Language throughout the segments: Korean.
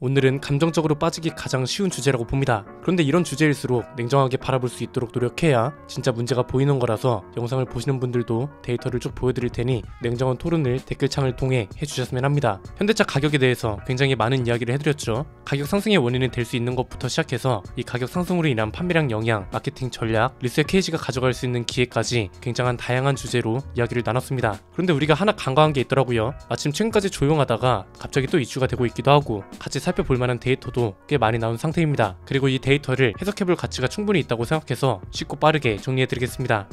오늘은 감정적으로 빠지기 가장 쉬운 주제라고 봅니다. 그런데 이런 주제일수록 냉정하게 바라볼 수 있도록 노력해야 진짜 문제가 보이는 거라서 영상을 보시는 분들도 데이터를 쭉 보여드릴 테니 냉정한 토론을 댓글창을 통해 해주셨으면 합니다. 현대차 가격에 대해서 굉장히 많은 이야기를 해드렸죠. 가격 상승의 원인은 될 수 있는 것부터 시작해서 이 가격 상승으로 인한 판매량 영향, 마케팅 전략, 리셀 KG가 가져갈 수 있는 기회까지 굉장한 다양한 주제로 이야기를 나눴습니다. 그런데 우리가 하나 간과한 게 있더라고요. 마침 최근까지 조용하다가 갑자기 또 이슈가 되고 있기도 하고 같이 살펴볼 만한 데이터도 꽤 많이 나온 상태입니다. 그리고 이 데이터를 해석해볼 가치가 충분히 있다고 생각해서 쉽고 빠르게 정리해드리겠습니다.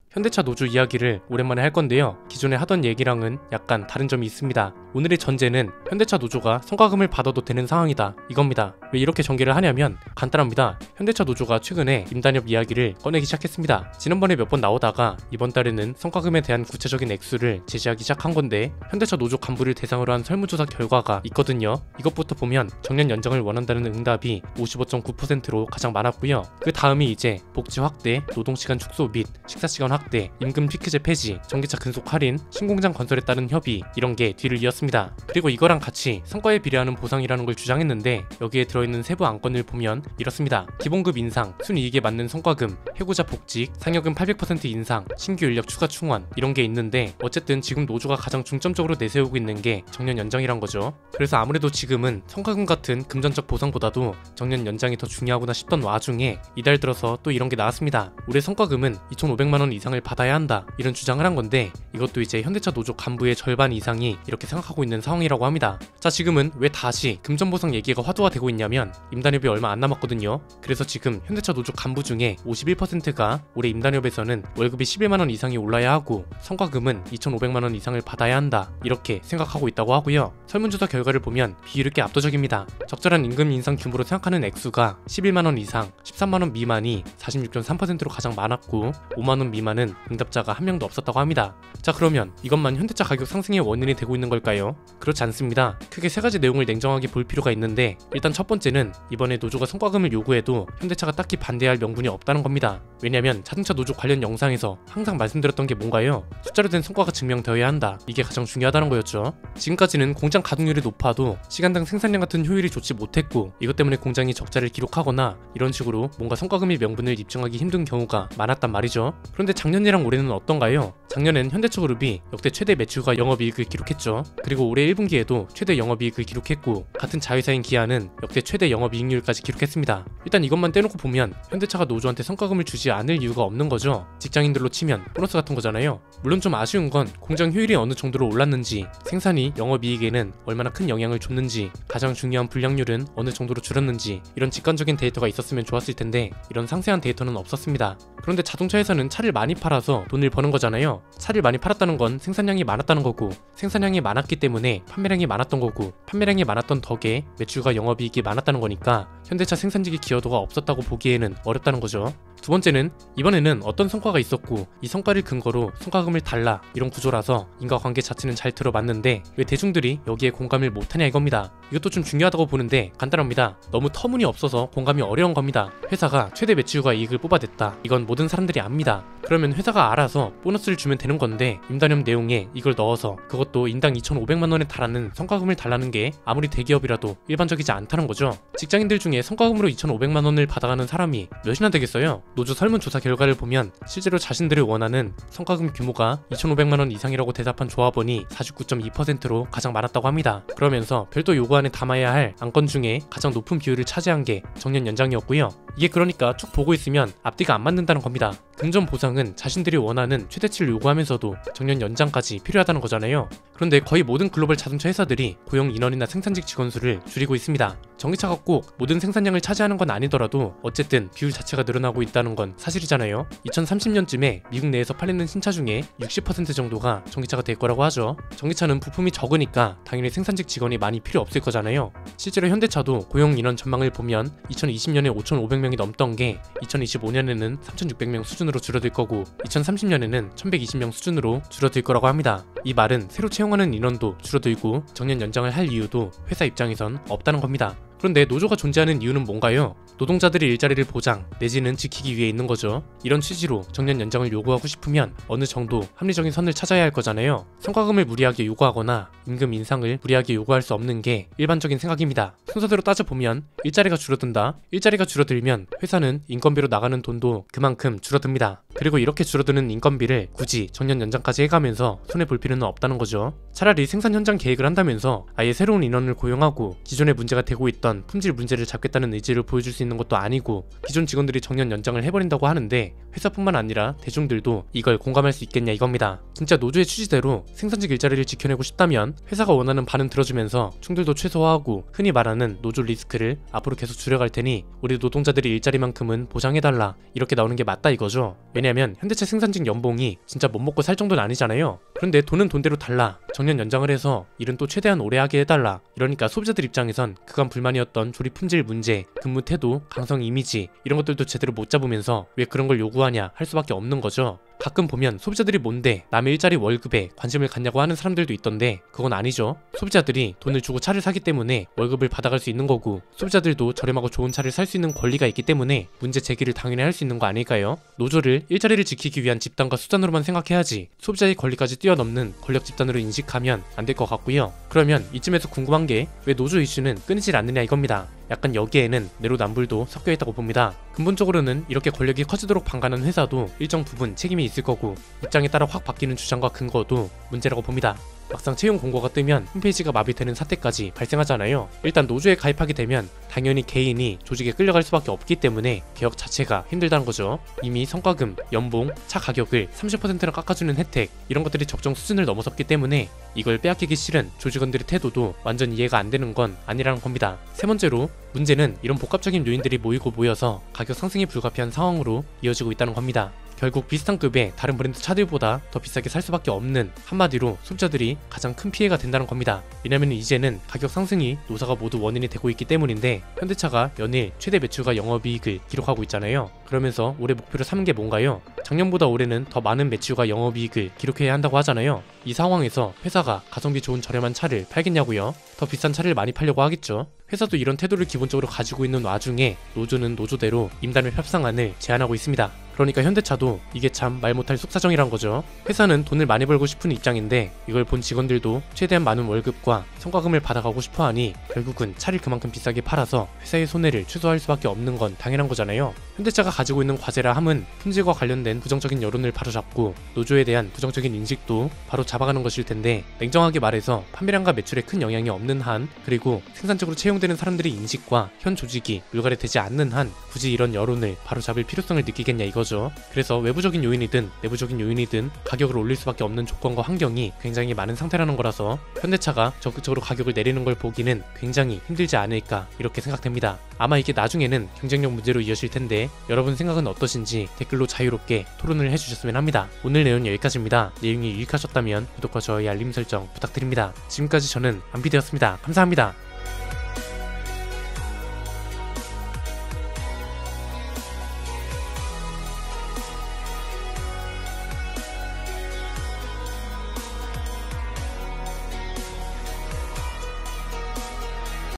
현대차 노조 이야기를 오랜만에 할 건데요. 기존에 하던 얘기랑은 약간 다른 점이 있습니다. 오늘의 전제는 현대차 노조가 성과금을 받아도 되는 상황이다, 이겁니다. 왜 이렇게 전개를 하냐면 간단합니다. 현대차 노조가 최근에 임단협 이야기를 꺼내기 시작했습니다. 지난번에 몇 번 나오다가 이번 달에는 성과금에 대한 구체적인 액수를 제시하기 시작한 건데 현대차 노조 간부를 대상으로 한 설문조사 결과가 있거든요. 이것부터 보면 정년 연장을 원한다는 응답이 55.9%로 가장 많았고요. 그 다음이 이제 복지 확대, 노동시간 축소 및 식사시간 확대, 임금 피크제 폐지, 전기차 근속 할인, 신공장 건설에 따른 협의, 이런 게 뒤를 이었습니다. 그리고 이거랑 같이 성과에 비례하는 보상이라는 걸 주장했는데 여기에 들어있는 세부 안건을 보면 이렇습니다. 기본급 인상, 순이익에 맞는 성과금, 해고자 복직, 상여금 800% 인상, 신규 인력 추가 충원, 이런 게 있는데 어쨌든 지금 노조가 가장 중점적으로 내세우고 있는 게 정년 연장이란 거죠. 그래서 아무래도 지금은 성과금 같은 금전적 보상보다도 정년 연장이 더 중요하구나 싶던 와중에 이달 들어서 또 이런 게 나왔습니다. 올해 성과금은 2,500만원 이상을 받아야 한다, 이런 주장을 한 건데 이것도 이제 현대차 노조 간부의 절반 이상이 이렇게 생각하고 있는 상황이라고 합니다. 자, 지금은 왜 다시 금전보상 얘기가 화두화되고 있냐면 임단협이 얼마 안 남았거든요. 그래서 지금 현대차 노조 간부 중에 51%가 올해 임단협에서는 월급이 11만원 이상이 올라야 하고 성과금은 2,500만원 이상을 받아야 한다, 이렇게 생각하고 있다고 하고요. 설문조사 결과를 보면 비율이 꽤 압도적입니다. 적절한 임금 인상 규모로 생각하는 액수가 11만원 이상, 13만원 미만이 46.3%로 가장 많았고 5만원 미만은 응답자가 한 명도 없었다고 합니다. 자, 그러면 이것만 현대차 가격 상승의 원인이 되고 있는 걸까요? 그렇지 않습니다. 크게 세 가지 내용을 냉정하게 볼 필요가 있는데 일단 첫 번째는 이번에 노조가 성과금을 요구해도 현대차가 딱히 반대할 명분이 없다는 겁니다. 왜냐면 자동차 노조 관련 영상에서 항상 말씀드렸던 게 뭔가요? 숫자로 된 성과가 증명되어야 한다, 이게 가장 중요하다는 거였죠. 지금까지는 공장 가동률이 높아도 시간당 생산량 같은 효율이 좋지 못했고 이것 때문에 공장이 적자를 기록하거나 이런 식으로 뭔가 성과금의 명분을 입증하기 힘든 경우가 많았단 말이죠. 그런데 작년이랑 올해는 어떤가요? 작년엔 현대차그룹이 역대 최대 매출과 영업이익을 기록했죠. 그리고 올해 1분기에도 최대 영업이익을 기록했고 같은 자회사인 기아는 역대 최대 영업이익률까지 기록했습니다. 일단 이것만 떼놓고 보면 현대차가 노조한테 성과금을 주지 않을 이유가 없는 거죠. 직장인들로 치면 보너스 같은 거잖아요. 물론 좀 아쉬운 건 공장 효율이 어느 정도로 올랐는지, 생산이 영업이익에는 얼마나 큰 영향을 줬는지, 가장 중요한 불량률은 어느 정도로 줄었는지, 이런 직관적인 데이터가 있었으면 좋았을 텐데 이런 상세한 데이터는 없었습니다. 그런데 자동차에서는 차를 많이 팔아서 돈을 버는 거잖아요. 차를 많이 팔았다는 건 생산량이 많았다는 거고, 생산량이 많았기 때문에 판매량이 많았던 거고, 판매량이 많았던 덕에 매출과 영업이익이 많았다는 거니까 현대차 생산직의 기여도가 없었다고 보기에는 어렵다는 거죠. 두 번째는 이번에는 어떤 성과가 있었고 이 성과를 근거로 성과금을 달라, 이런 구조라서 인과관계 자체는 잘 들어맞는데 왜 대중들이 여기에 공감을 못하냐 이겁니다. 이것도 좀 중요하다고 보는데 간단합니다. 너무 터무니없어서 공감이 어려운 겁니다. 회사가 최대 매출과 이익을 뽑아냈다, 이건 모든 사람들이 압니다. 그러면 회사가 알아서 보너스를 주면 되는 건데 임단협 내용에 이걸 넣어서 그것도 인당 2,500만원에 달하는 성과금을 달라는 게 아무리 대기업이라도 일반적이지 않다는 거죠. 직장인들 중에 성과금으로 2,500만원을 받아가는 사람이 몇이나 되겠어요? 노조 설문조사 결과를 보면 실제로 자신들이 원하는 성과금 규모가 2,500만원 이상이라고 대답한 조합원이 49.2%로 가장 많았다고 합니다. 그러면서 별도 요구안에 담아야 할 안건 중에 가장 높은 비율을 차지한 게 정년 연장이었고요. 이게 그러니까 쭉 보고 있으면 앞뒤가 안 맞는다는 겁니다. 금전 보상은 자신들이 원하는 최대치를 요구하면서도 정년 연장까지 필요하다는 거잖아요. 그런데 거의 모든 글로벌 자동차 회사들이 고용 인원이나 생산직 직원 수를 줄이고 있습니다. 전기차가 꼭 모든 생산량을 차지하는 건 아니더라도 어쨌든 비율 자체가 늘어나고 있다는 건 사실이잖아요. 2030년쯤에 미국 내에서 팔리는 신차 중에 60% 정도가 전기차가 될 거라고 하죠. 전기차는 부품이 적으니까 당연히 생산직 직원이 많이 필요 없을 거잖아요. 실제로 현대차도 고용 인원 전망을 보면 2020년에 5,500명이 넘던 게 2025년에는 3,600명 수준으로 줄어들 거고 2030년에는 1,120명 수준으로 줄어들 거라고 합니다. 이 말은 새로 채용하는 인원도 줄어들고 정년 연장을 할 이유도 회사 입장에선 없다는 겁니다. 그런데 노조가 존재하는 이유는 뭔가요? 노동자들의 일자리를 보장 내지는 지키기 위해 있는 거죠. 이런 취지로 정년 연장을 요구하고 싶으면 어느 정도 합리적인 선을 찾아야 할 거잖아요. 성과금을 무리하게 요구하거나 임금 인상을 무리하게 요구할 수 없는 게 일반적인 생각입니다. 순서대로 따져보면 일자리가 줄어든다. 일자리가 줄어들면 회사는 인건비로 나가는 돈도 그만큼 줄어듭니다. 그리고 이렇게 줄어드는 인건비를 굳이 정년 연장까지 해가면서 손해볼 필요는 없다는 거죠. 차라리 생산 현장 계획을 한다면서 아예 새로운 인원을 고용하고 기존에 문제가 되고 있던 품질 문제를 잡겠다는 의지를 보여줄 수 있는 것도 아니고 기존 직원들이 정년 연장을 해버린다고 하는데 회사뿐만 아니라 대중들도 이걸 공감할 수 있겠냐 이겁니다. 진짜 노조의 취지대로 생산직 일자리를 지켜내고 싶다면 회사가 원하는 반은 들어주면서 충돌도 최소화하고 흔히 말하는 노조 리스크를 앞으로 계속 줄여갈 테니 우리 노동자들의 일자리만큼은 보장해달라 이렇게 나오는 게 맞다 이거죠. 왜냐면 현대차 생산직 연봉이 진짜 못 먹고 살 정도는 아니잖아요. 그런데 돈은 돈대로 달라. 정년 연장을 해서 일은 또 최대한 오래 하게 해달라. 이러니까 소비자들 입장에선 그간 불만이었던 조립 품질 문제, 근무 태도, 강성 이미지 이런 것들도 제대로 못 잡으면서 왜 그런 걸 요구하냐 할 수밖에 없는 거죠. 가끔 보면 소비자들이 뭔데 남의 일자리 월급에 관심을 갖냐고 하는 사람들도 있던데 그건 아니죠. 소비자들이 돈을 주고 차를 사기 때문에 월급을 받아갈 수 있는 거고 소비자들도 저렴하고 좋은 차를 살 수 있는 권리가 있기 때문에 문제 제기를 당연히 할 수 있는 거 아닐까요? 노조를 일자리를 지키기 위한 집단과 수단으로만 생각해야지 소비자의 권리까지 뛰어넘는 권력 집단으로 인식하면 안 될 것 같고요. 그러면 이쯤에서 궁금한 게 왜 노조 이슈는 끊이질 않느냐 이겁니다. 약간 여기에는 내로남불도 섞여 있다고 봅니다. 근본적으로는 이렇게 권력이 커지도록 방관한 회사도 일정 부분 책임이 있을 거고 입장에 따라 확 바뀌는 주장과 근거도 문제라고 봅니다. 막상 채용 공고가 뜨면 홈페이지가 마비되는 사태까지 발생하잖아요. 일단 노조에 가입하게 되면 당연히 개인이 조직에 끌려갈 수밖에 없기 때문에 개혁 자체가 힘들다는 거죠. 이미 성과금, 연봉, 차 가격을 30%나 깎아주는 혜택 이런 것들이 적정 수준을 넘어섰기 때문에 이걸 빼앗기기 싫은 조직원들의 태도도 완전 이해가 안 되는 건 아니라는 겁니다. 세 번째로 문제는 이런 복합적인 요인들이 모이고 모여서 가격 상승이 불가피한 상황으로 이어지고 있다는 겁니다. 결국 비슷한 급의 다른 브랜드 차들보다 더 비싸게 살 수밖에 없는 한마디로 소비자들이 가장 큰 피해가 된다는 겁니다. 왜냐면 이제는 가격 상승이 노사가 모두 원인이 되고 있기 때문인데 현대차가 연일 최대 매출과 영업이익을 기록하고 있잖아요. 그러면서 올해 목표로 삼은 게 뭔가요? 작년보다 올해는 더 많은 매출과 영업이익을 기록해야 한다고 하잖아요. 이 상황에서 회사가 가성비 좋은 저렴한 차를 팔겠냐고요? 더 비싼 차를 많이 팔려고 하겠죠. 회사도 이런 태도를 기본적으로 가지고 있는 와중에 노조는 노조대로 임단을 협상안을 제안하고 있습니다. 그러니까 현대차도 이게 참 말 못할 속사정이란 거죠. 회사는 돈을 많이 벌고 싶은 입장인데 이걸 본 직원들도 최대한 많은 월급과 성과금을 받아가고 싶어하니 결국은 차를 그만큼 비싸게 팔아서 회사의 손해를 최소화할 수밖에 없는 건 당연한 거잖아요. 현대차가 가지고 있는 과제라 함은 품질과 관련된 부정적인 여론을 바로잡고 노조에 대한 부정적인 인식도 바로 잡아가는 것일 텐데 냉정하게 말해서 판매량과 매출에 큰 영향이 없는 한 그리고 생산적으로 채용되는 사람들의 인식과 현 조직이 물갈이 되지 않는 한 굳이 이런 여론을 바로잡을 필요성을 느끼겠냐 이거죠. 그래서 외부적인 요인이든 내부적인 요인이든 가격을 올릴 수밖에 없는 조건과 환경이 굉장히 많은 상태라는 거라서 현대차가 적극적으로 가격을 내리는 걸 보기는 굉장히 힘들지 않을까 이렇게 생각됩니다. 아마 이게 나중에는 경쟁력 문제로 이어질 텐데 여러분 생각은 어떠신지 댓글로 자유롭게 토론을 해주셨으면 합니다. 오늘 내용 여기까지입니다. 내용이 유익하셨다면 구독과 좋아요 알림 설정 부탁드립니다. 지금까지 저는 안비되었습니다. 감사합니다.